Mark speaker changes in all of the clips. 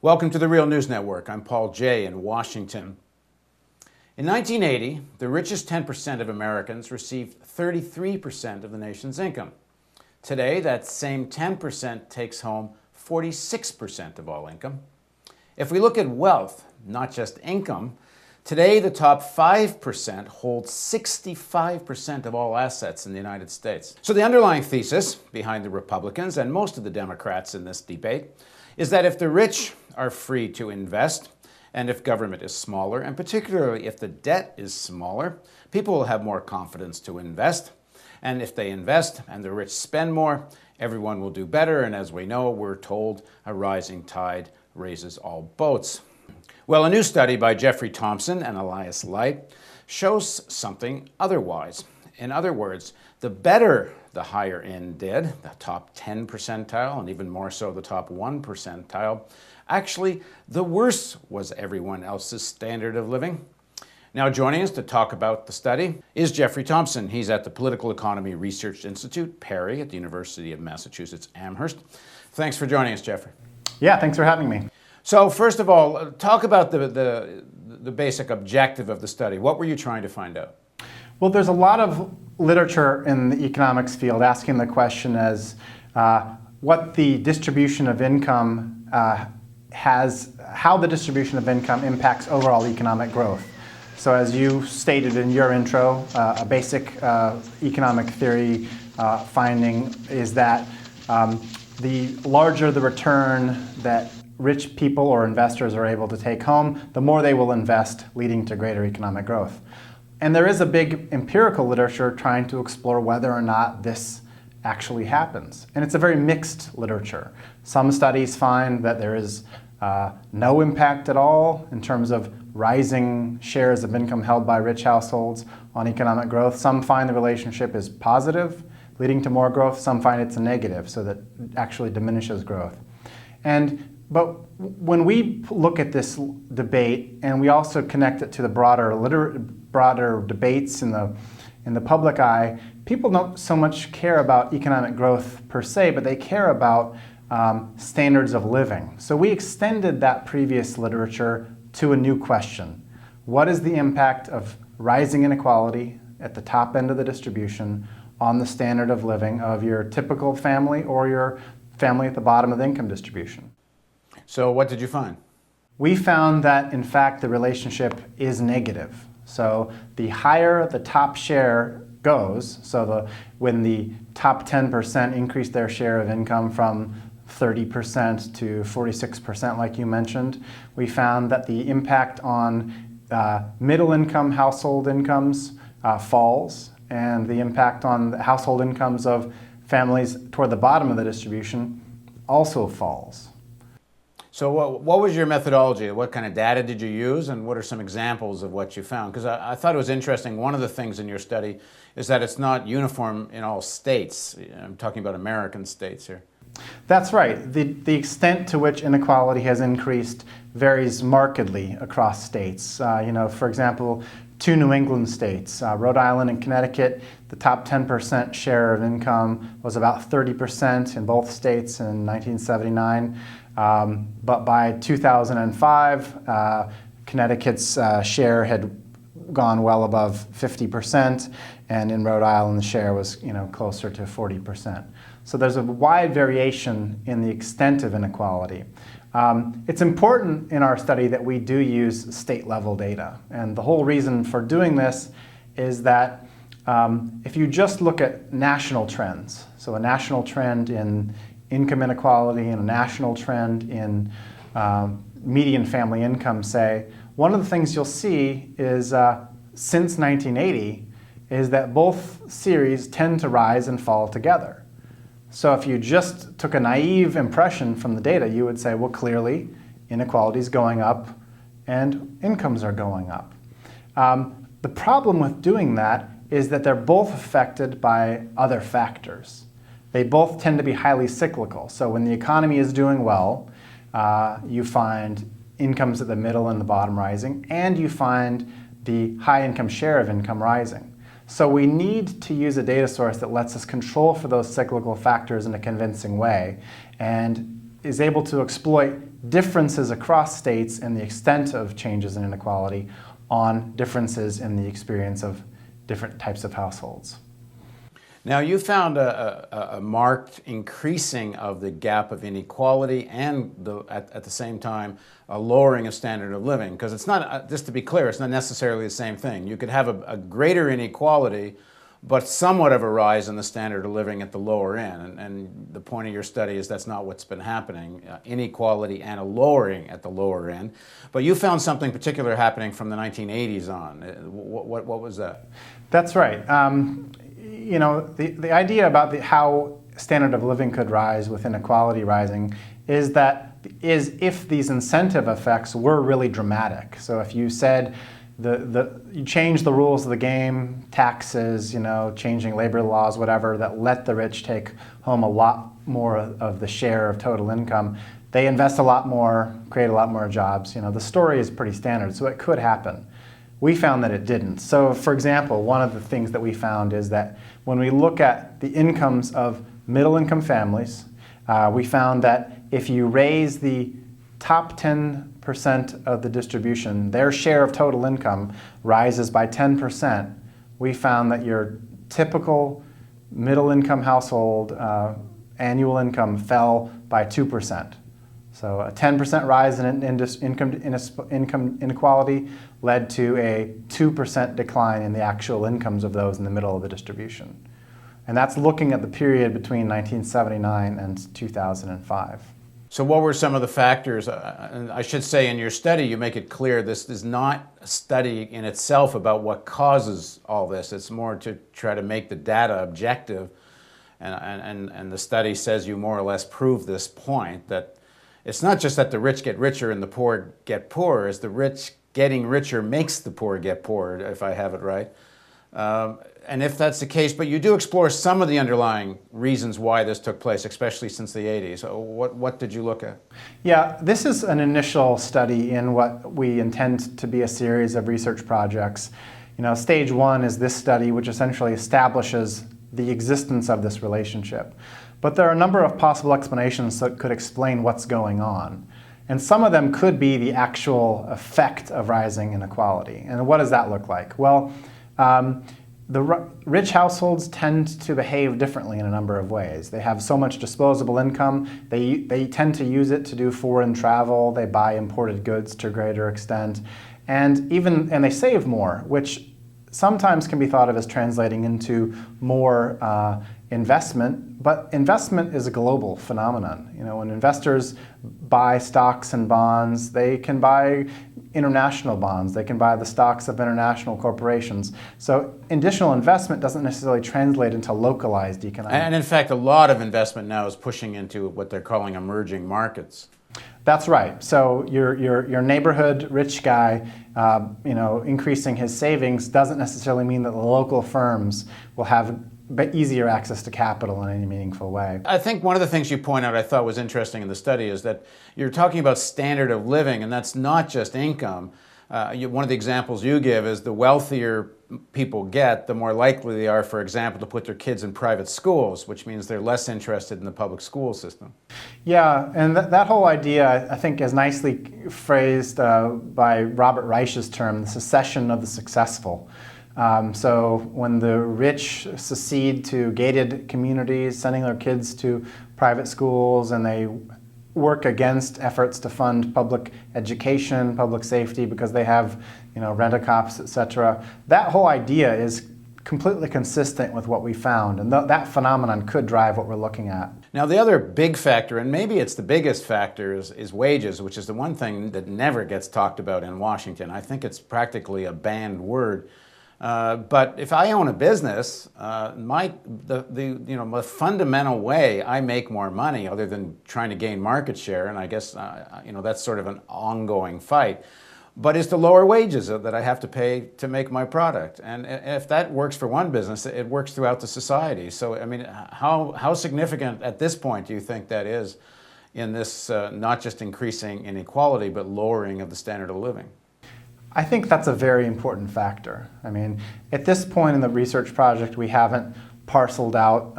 Speaker 1: Welcome to the Real News Network. I'm Paul Jay in Washington. In 1980, the richest 10% of Americans received 33% of the nation's income. Today, that same 10% takes home 46% of all income. If we look at wealth, not just income, today the top 5% hold 65% of all assets in the United States. So the underlying thesis behind the Republicans and most of the Democrats in this debate is that if the rich are free to invest, and if government is smaller, and particularly if the debt is smaller, people will have more confidence to invest. And if they invest and the rich spend more, everyone will do better. And as we know, we're told a rising tide raises all boats. Well, a new study by Jeffrey Thompson and Elias Light shows something otherwise. In other words, the better the higher end did, the top 10 percentile, and even more so the top 1 percentile, actually the worse was everyone else's standard of living. Now joining us to talk about the study is Jeffrey Thompson. He's at the Political Economy Research Institute, Perry, at the University of Massachusetts, Amherst. Thanks for joining us, Jeffrey.
Speaker 2: Yeah, thanks for having me.
Speaker 1: So first of all, talk about the basic objective of the study. What were you trying to find out?
Speaker 2: Well, there's a lot of literature in the economics field asking the question as what the distribution of income how the distribution of income impacts overall economic growth. So as you stated in your intro, a basic economic theory finding is that the larger the return that rich people or investors are able to take home, the more they will invest, leading to greater economic growth. And there is a big empirical literature trying to explore whether or not this actually happens. And it's a very mixed literature. Some studies find that there is no impact at all in terms of rising shares of income held by rich households on economic growth. Some find the relationship is positive, leading to more growth. Some find it's a negative, so that it actually diminishes growth. But when we look at this debate, and we also connect it to the broader debates in the public eye, people don't so much care about economic growth per se, but they care about standards of living. So we extended that previous literature to a new question. What is the impact of rising inequality at the top end of the distribution on the standard of living of your typical family or your family at the bottom of the income distribution?
Speaker 1: So what did you find?
Speaker 2: We found that, in fact, the relationship is negative. So the higher the top share goes, when the top 10% increase their share of income from 30% to 46%, like you mentioned, we found that the impact on middle income household incomes falls, and the impact on the household incomes of families toward the bottom of the distribution also falls.
Speaker 1: So what was your methodology? What kind of data did you use, and what are some examples of what you found? Because I thought it was interesting. One of the things in your study is that it's not uniform in all states. I'm talking about American states here.
Speaker 2: That's right. The extent to which inequality has increased varies markedly across states. For example, two New England states, Rhode Island and Connecticut, the top 10% share of income was about 30% in both states in 1979. But by 2005, Connecticut's share had gone well above 50%, and in Rhode Island the share was closer to 40%. So there's a wide variation in the extent of inequality. It's important in our study that we do use state-level data, and the whole reason for doing this is that if you just look at national trends, so a national trend in income inequality and a national trend in median family income, say, one of the things you'll see is since 1980 is that both series tend to rise and fall together. So if you just took a naive impression from the data, you would say, well, clearly inequality is going up and incomes are going up. The problem with doing that is that they're both affected by other factors. They both tend to be highly cyclical. So when the economy is doing well, you find incomes at the middle and the bottom rising, and you find the high income share of income rising. So we need to use a data source that lets us control for those cyclical factors in a convincing way and is able to exploit differences across states and the extent of changes in inequality on differences in the experience of different types of households.
Speaker 1: Now, you found a marked increasing of the gap of inequality and at the same time a lowering of standard of living, because it's not, just to be clear, it's not necessarily the same thing. You could have a greater inequality but somewhat of a rise in the standard of living at the lower end. And the point of your study is that's not what's been happening, inequality and a lowering at the lower end. But you found something particular happening from the 1980s on. What was that?
Speaker 2: That's right. You know, the idea about how standard of living could rise with inequality rising is if these incentive effects were really dramatic. So if you said you change the rules of the game, taxes, you know, changing labor laws, whatever, that let the rich take home a lot more of the share of total income, they invest a lot more, create a lot more jobs. You know, the story is pretty standard, so it could happen. We found that it didn't. So, for example, one of the things that we found is that when we look at the incomes of middle-income families, we found that if you raise the top 10% of the distribution, their share of total income rises by 10%, we found that your typical middle-income household annual income fell by 2%. So a 10% rise in income inequality led to a 2% decline in the actual incomes of those in the middle of the distribution. And that's looking at the period between 1979 and 2005.
Speaker 1: So what were some of the factors? And I should say in your study you make it clear this is not a study in itself about what causes all this. It's more to try to make the data objective. And the study says you more or less prove this point, that it's not just that the rich get richer and the poor get poorer, it's the rich getting richer makes the poor get poorer, if I have it right. And if that's the case, but you do explore some of the underlying reasons why this took place, especially since the 80s. So what did you look at?
Speaker 2: Yeah, this is an initial study in what we intend to be a series of research projects. You know, stage one is this study, which essentially establishes the existence of this relationship. But there are a number of possible explanations that could explain what's going on. And some of them could be the actual effect of rising inequality. And what does that look like? Well, the rich households tend to behave differently in a number of ways. They have so much disposable income, they tend to use it to do foreign travel, they buy imported goods to a greater extent, and they save more, which sometimes can be thought of as translating into more investment, but investment is a global phenomenon. You know, when investors buy stocks and bonds, they can buy international bonds, they can buy the stocks of international corporations. So additional investment doesn't necessarily translate into localized economic.
Speaker 1: And in fact, a lot of investment now is pushing into what they're calling emerging markets.
Speaker 2: That's right. So your neighborhood rich guy, you know, increasing his savings doesn't necessarily mean that the local firms will have easier access to capital in any meaningful way.
Speaker 1: I think one of the things you point out I thought was interesting in the study is that you're talking about standard of living, and that's not just income. One of the examples you give is the wealthier people get, the more likely they are, for example, to put their kids in private schools, which means they're less interested in the public school system.
Speaker 2: Yeah, and that whole idea, I think, is nicely phrased by Robert Reich's term, the secession of the successful. So when the rich secede to gated communities, sending their kids to private schools, and they work against efforts to fund public education, public safety, because they have, you know, rent-a-cops, etc. That whole idea is completely consistent with what we found, and that phenomenon could drive what we're looking at.
Speaker 1: Now, the other big factor, and maybe it's the biggest factor, is wages, which is the one thing that never gets talked about in Washington. I think it's practically a banned word. But if I own a business, the fundamental way I make more money, other than trying to gain market share, and I guess that's sort of an ongoing fight, but is the lower wages that I have to pay to make my product. And if that works for one business, it works throughout the society. So I mean, how significant at this point do you think that is in this not just increasing inequality, but lowering of the standard of living?
Speaker 2: I think that's a very important factor. I mean, at this point in the research project, we haven't parceled out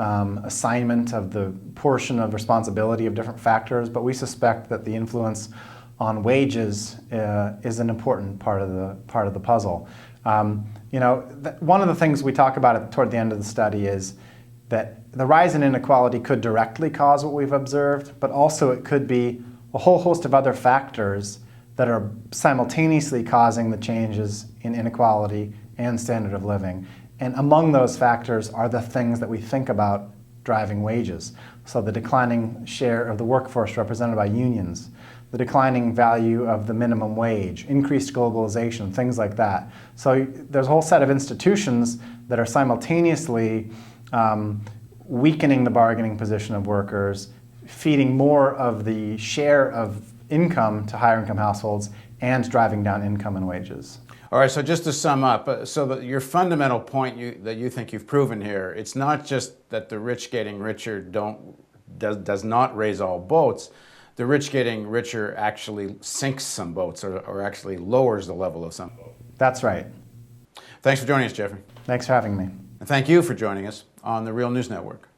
Speaker 2: assignment of the portion of responsibility of different factors, but we suspect that the influence on wages is an important part of the puzzle. One of the things we talk about toward the end of the study is that the rise in inequality could directly cause what we've observed, but also it could be a whole host of other factors that are simultaneously causing the changes in inequality and standard of living. And among those factors are the things that we think about driving wages. So the declining share of the workforce represented by unions, the declining value of the minimum wage, increased globalization, things like that. So there's a whole set of institutions that are simultaneously weakening the bargaining position of workers, feeding more of the share of income to higher income households, and driving down income and wages.
Speaker 1: All right, so just to sum up, so that your fundamental point that you think you've proven here, it's not just that the rich getting richer does not raise all boats. The rich getting richer actually sinks some boats or actually lowers the level of some boats.
Speaker 2: That's right.
Speaker 1: Thanks for joining us, Jeffrey.
Speaker 2: Thanks for having me.
Speaker 1: And thank you for joining us on the Real News Network.